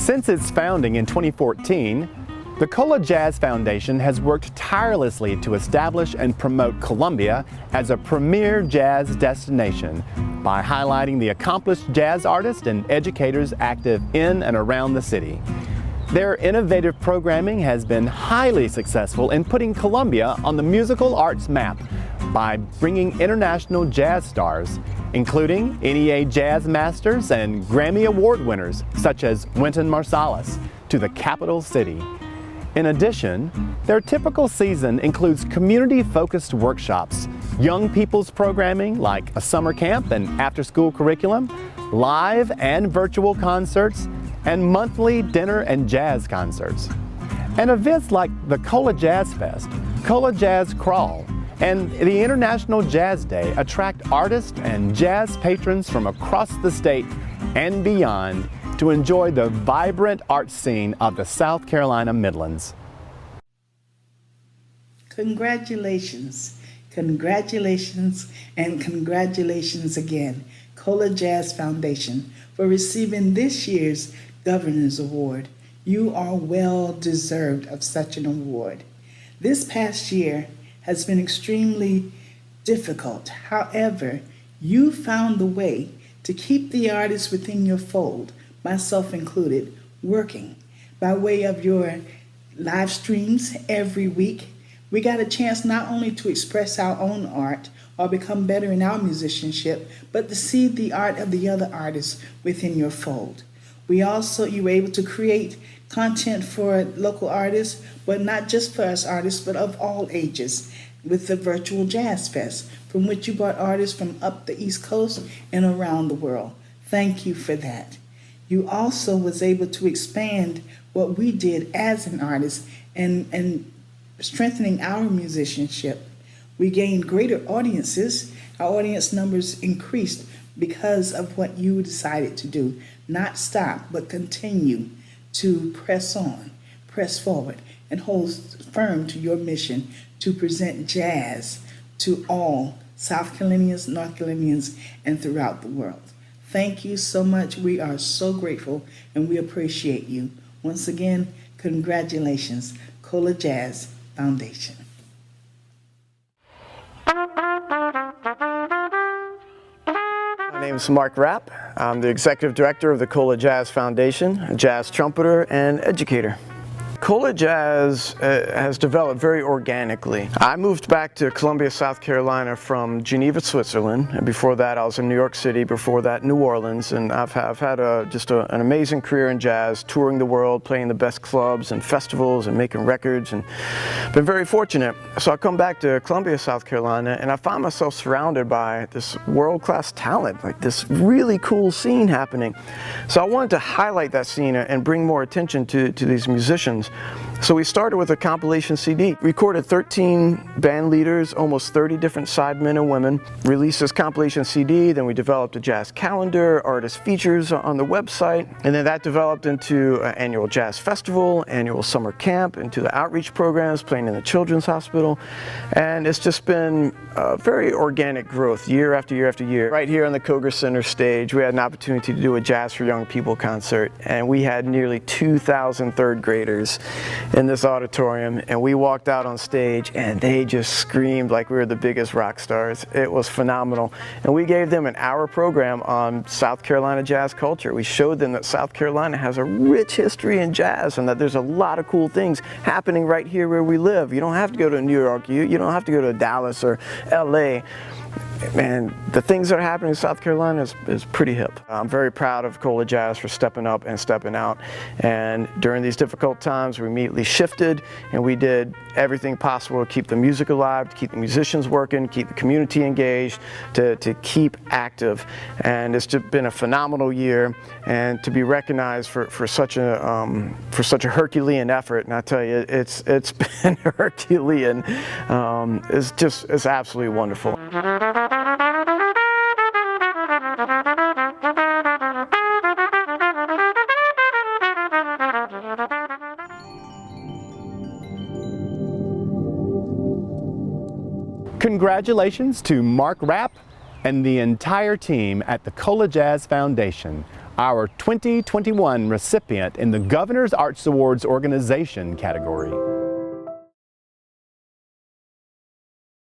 Since its founding in 2014, the ColaJazz Foundation has worked tirelessly to establish and promote Columbia as a premier jazz destination by highlighting the accomplished jazz artists and educators active in and around the city. Their innovative programming has been highly successful in putting Columbia on the musical arts map by bringing international jazz stars, including NEA Jazz Masters and Grammy Award winners such as Wynton Marsalis, to the capital city. In addition, their typical season includes community-focused workshops, young people's programming like a summer camp and after-school curriculum, live and virtual concerts, and monthly dinner and jazz concerts. And events like the ColaJazz Fest, ColaJazz Crawl, and the International Jazz Day attract artists and jazz patrons from across the state and beyond to enjoy the vibrant art scene of the South Carolina Midlands. Congratulations, congratulations, and congratulations again, ColaJazz Foundation, for receiving this year's Governor's Award. You are well deserved of such an award. This past year has been extremely difficult. However, you found the way to keep the artists within your fold, myself included, working by way of your live streams every week. We got a chance not only to express our own art or become better in our musicianship, but to see the art of the other artists within your fold. You were able to create content for local artists, but not just for us artists, but of all ages, with the virtual Jazz Fest, from which you brought artists from up the East Coast and around the world. Thank you for that. You also was able to expand what we did as an artist and strengthening our musicianship. We gained greater audiences. Our audience numbers increased because of what you decided to do. Not stop, but continue to press on, press forward, and hold firm to your mission to present jazz to all South Carolinians, North Carolinians, and throughout the world. Thank you so much. We are so grateful and we appreciate you. Once again, congratulations, ColaJazz Foundation. My name is Mark Rapp. I'm the Executive Director of the ColaJazz Foundation, a jazz trumpeter and educator. ColaJazz has developed very organically. I moved back to Columbia, South Carolina from Geneva, Switzerland. And before that, I was in New York City. Before that, New Orleans. And I've had an amazing career in jazz, touring the world, playing the best clubs and festivals and making records, and been very fortunate. So I come back to Columbia, South Carolina, and I find myself surrounded by this world-class talent, like this really cool scene happening. So I wanted to highlight that scene and bring more attention to these musicians. So we started with a compilation CD. We recorded 13 band leaders, almost 30 different sidemen and women, released this compilation CD, then we developed a jazz calendar, artist features on the website, and then that developed into an annual jazz festival, annual summer camp, into the outreach programs, playing in the Children's Hospital, and it's just been a very organic growth year after year after year. Right here on the Koger Center stage, we had an opportunity to do a Jazz for Young People concert, and we had nearly 2,000 third graders in this auditorium, and we walked out on stage and they just screamed like we were the biggest rock stars. It was phenomenal. And we gave them an hour program on South Carolina jazz culture. We showed them that South Carolina has a rich history in jazz and that there's a lot of cool things happening right here where we live. You don't have to go to New York, you don't have to go to Dallas or LA. And the things that are happening in South Carolina is pretty hip. I'm very proud of ColaJazz for stepping up and stepping out. And during these difficult times, we immediately shifted and we did everything possible to keep the music alive, to keep the musicians working, keep the community engaged, to keep active. And it's just been a phenomenal year, and to be recognized for such a Herculean effort. And I tell you, it's been Herculean. It's absolutely wonderful. Congratulations to Mark Rapp and the entire team at the ColaJazz Foundation our 2021 recipient in the Governor's Arts Awards Organization category.